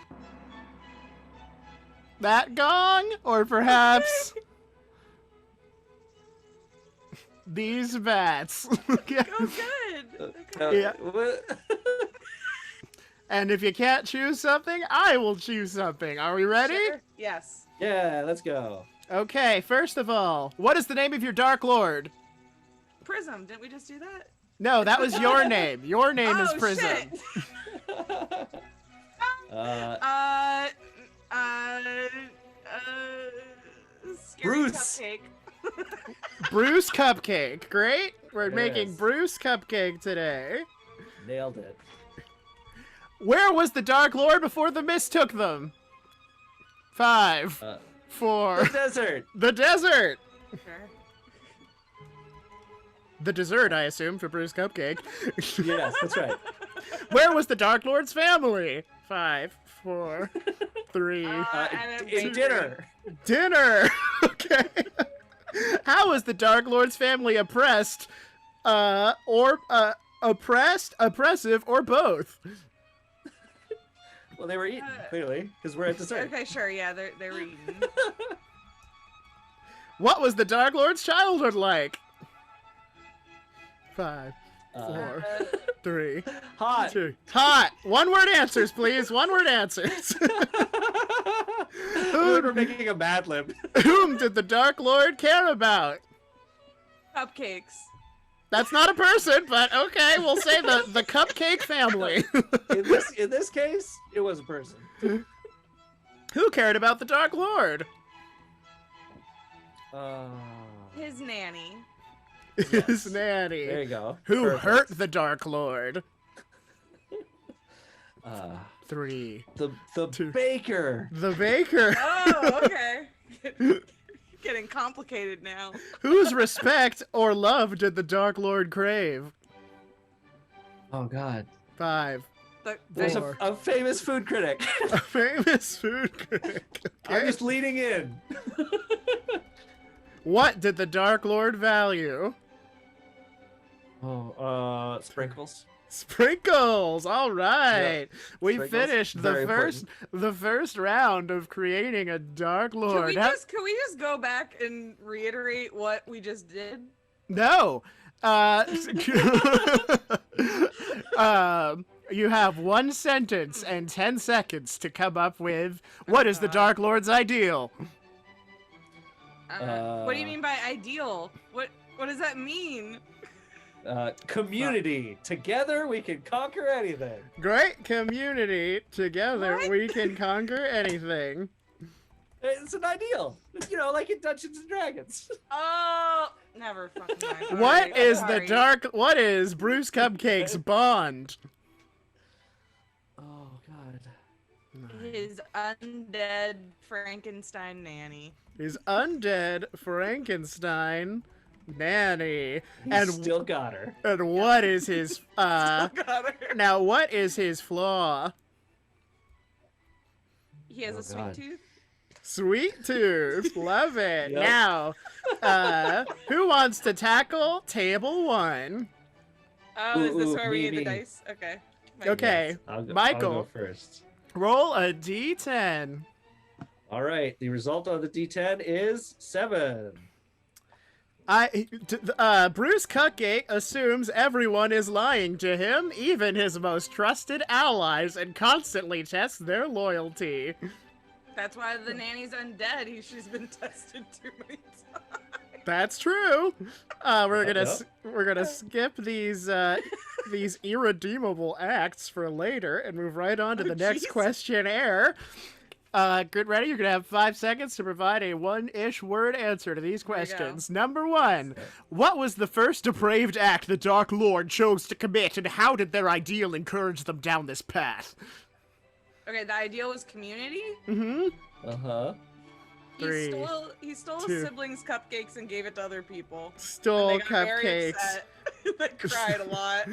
that gong, or perhaps these bats. Okay. Oh, good. Okay. Yeah. And if you can't choose something, I will choose something. Are we ready? Sure. Yes. Yeah, let's go. Okay, first of all, what is the name of your Darklord? Prism. Didn't we just do that? No, that was your name. Your name is Prism. Shit. Bruce. Cupcake. Bruce Cupcake. Great. We're Yes. making Bruce Cupcake today. Nailed it. Where was the Darklord before the mist took them? 5, 4. The desert. The desert. Sure. The dessert, I assume, for Bruce Cupcake. Yes, that's right. Where was the Darklord's family? 5, 4, 3. Dinner. Dinner. Okay. How was the Darklord's family oppressed, oppressive, or both? Well, they were eating, clearly, because we're at dessert. Okay, sure. Yeah, they were eating. What was the Darklord's childhood like? 5, 4, 3, Hot. 2. Hot. One-word answers, please. One-word answers. We're making a Mad Lib. Whom did the Dark Lord care about? Cupcakes. That's not a person, but okay, we'll say the cupcake family. In this case, it was a person. Who cared about the Dark Lord? His nanny. His nanny. There you go. Who Perfect. hurt the Dark Lord? 3. The 2. baker. The baker. Oh, okay. Getting complicated now. Whose respect or love did the Dark Lord crave? Oh God. 5. There's Four. a famous food critic. A famous food critic. I'm Okay. just leaning in. What did the Dark Lord value? Oh, sprinkles. Sprinkles. All right. We Sprinkles, finished very the first round of creating a Dark Lord. Can we just go back and reiterate what we just did? No. You have 1 sentence and 10 seconds to come up with what is the Dark Lord's ideal? What do you mean by ideal? What does that mean? Community. Together we can conquer anything. Great community. Together What? we can conquer anything. It's an ideal. You know, like in Dungeons and Dragons. Oh, never fucking mind. What Sorry. is Sorry. what is Bruce Cupcake's bond? Oh God. His undead Frankenstein nanny. His undead Frankenstein nanny. He still got her. And what is his Got her. now what is his flaw? He has Oh, a sweet God. tooth. Sweet tooth. Love it. Yep. Now, who wants to tackle table 1? Oh, is this Ooh, where we me, need the me. dice? Okay. Okay. I'll go Michael. first. Roll a d10. All right. The result of the D10 is 7. Bruce Cupcake assumes everyone is lying to him, even his most trusted allies, and constantly tests their loyalty. That's why the nanny's undead. She's been tested too many times. That's true. We're gonna Yep. we're gonna skip these irredeemable acts for later and move right on to the next Jesus. questionnaire. Get ready. You're gonna have 5 seconds to provide a 1-ish word answer to these There you go. questions. Number 1, what was the first depraved act the Dark Lord chose to commit, and how did their ideal encourage them down this path? Okay, the ideal was community. Mm-hmm. Uh-huh. Three, He stole two. his siblings' cupcakes and gave it to other people. Stole And they got very cupcakes. upset. They cried a lot.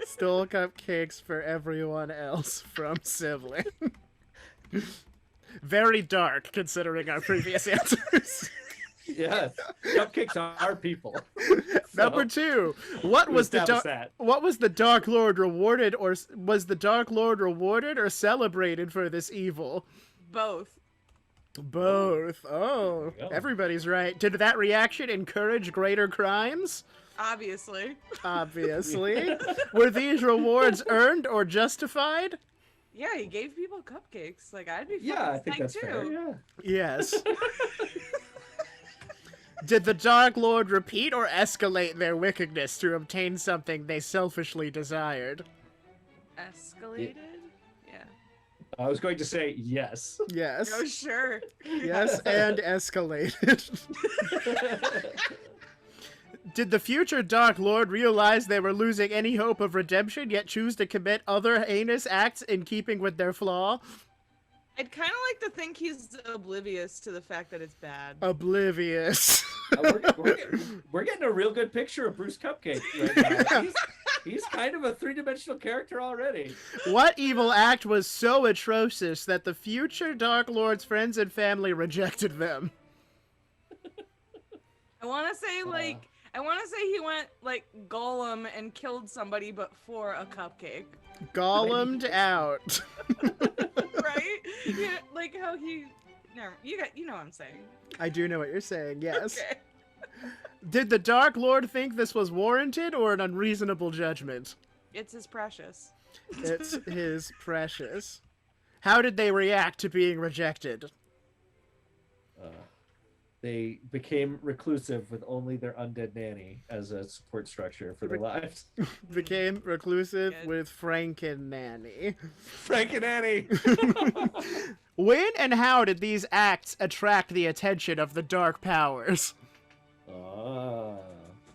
Stole cupcakes for everyone else from sibling. Very dark, considering our previous answers. Yes. Cupcakes are people. Number 2, what we was the established that. what was the Dark Lord rewarded, or was the Dark Lord rewarded or celebrated for this evil? Both. Both. Oh, There you go. everybody's right. Did that reaction encourage greater crimes? Obviously. Obviously. Were these rewards earned or justified? Yeah, he gave people cupcakes. Like, I'd be fucking Yeah, I think psyched that's too. fair. Yeah. Yes. Did the Dark Lord repeat or escalate their wickedness to obtain something they selfishly desired? Escalated? Yeah. I was going to say yes. Yes. Oh, sure. Yes, and escalated. Did the future Dark Lord realize they were losing any hope of redemption, yet choose to commit other heinous acts in keeping with their flaw? I'd kind of like to think he's oblivious to the fact that it's bad. Oblivious. We're getting a real good picture of Bruce Cupcake right now. He's kind of a 3-dimensional character already. What evil act was so atrocious that the future Dark Lord's friends and family rejected them? I want to say, like, he went, like, Golem and killed somebody, but for a cupcake. Golemed out. Right? Yeah, like how he... No, you know what I'm saying. I do know what you're saying, yes. Okay. Did the Dark Lord think this was warranted or an unreasonable judgment? It's his precious. It's his precious. How did they react to being rejected? They became reclusive with only their undead nanny as a support structure for their lives. Became reclusive Good. with Franken Nanny. Frank and Annie! When and how did these acts attract the attention of the dark powers?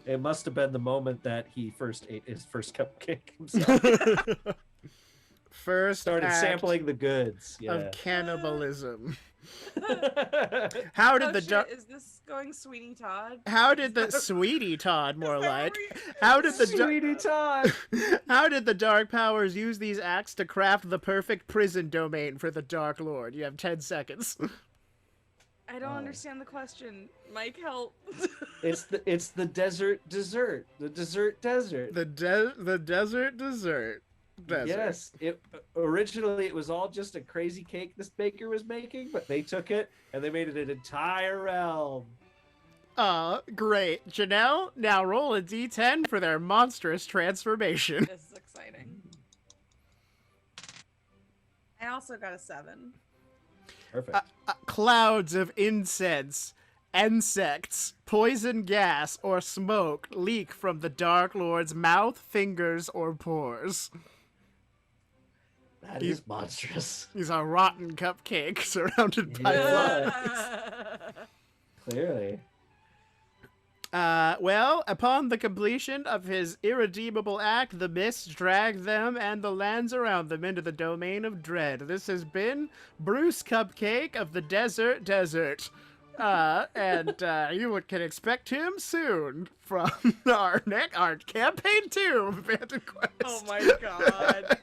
It must have been the moment that he first ate his first cupcake himself. First Started act sampling the goods. Yeah. of cannibalism. How did Oh, the shit, dark? is this going Sweeney Todd? How did the Sweetie Todd more Is that like? where you- How did the Sweetie Todd! How did the dark powers use these acts to craft the perfect prison domain for the Dark Lord? You have 10 seconds. I don't understand the question. Mike, help. It's the desert dessert. The dessert desert. The desert dessert. Desert. Yes, originally it was all just a crazy cake this baker was making, but they took it and they made it an entire realm. Great. Jenel, now roll a d10 for their monstrous transformation. This is exciting. I also got a 7. Perfect. Clouds of incense, insects, poison gas, or smoke leak from the Dark Lord's mouth, fingers, or pores. That is monstrous. He's a rotten cupcake surrounded by Yeah. blood. Clearly. Well, upon the completion of his irredeemable act, the mists dragged them and the lands around them into the domain of dread. This has been Bruce Cupcake of the Desert. And you can expect him soon from our campaign 2 of Abandoned Quest. Oh my god.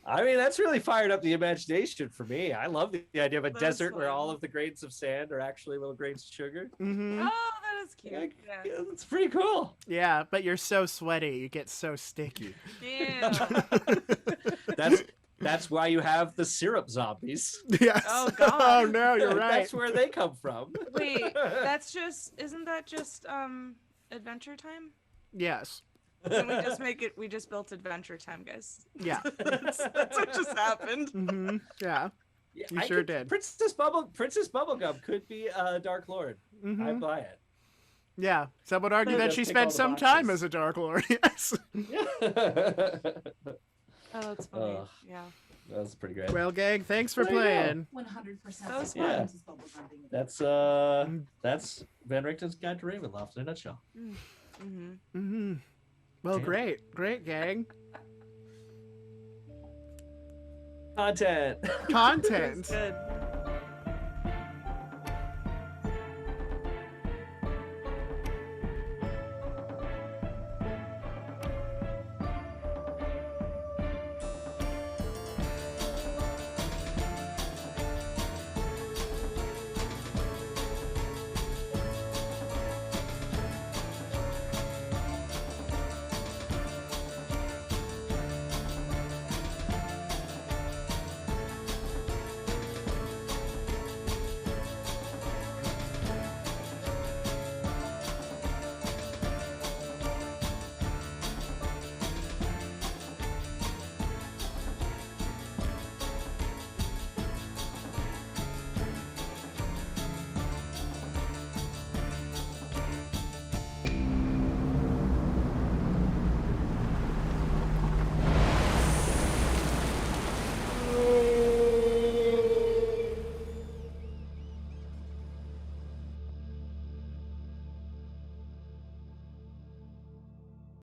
I mean, that's really fired up the imagination for me. I love the idea of a That's desert where fun. all of the grains of sand are actually little grains of sugar. Mm-hmm. Oh, that is cute. Yeah. It's pretty cool. Yeah, but you're so sweaty, you get so sticky. Yeah. That's why you have the syrup zombies. Yes. Oh, God. Oh no, you're right. That's where they come from. Wait, isn't that just Adventure Time? Yes. Can we just make it? We just built Adventure Time, guys. Yeah. That's what just happened. Mm-hmm. Yeah. Yeah, You sure did. Princess Bubblegum could be a Dark Lord. Mm-hmm. I buy it. Yeah. Some would argue that Just she tick spent all the some time boxes. as a Dark Lord. Yes. Oh, that's funny. Ugh. Yeah. That's pretty great. Well, gang, thanks for There you go. playing. 100%. That was fun. Yeah. That's Van Richten's Guide to Ravenloft in a nutshell. Mm-hmm. Mm-hmm. Well, Yeah. great, gang. Content. Content. Good.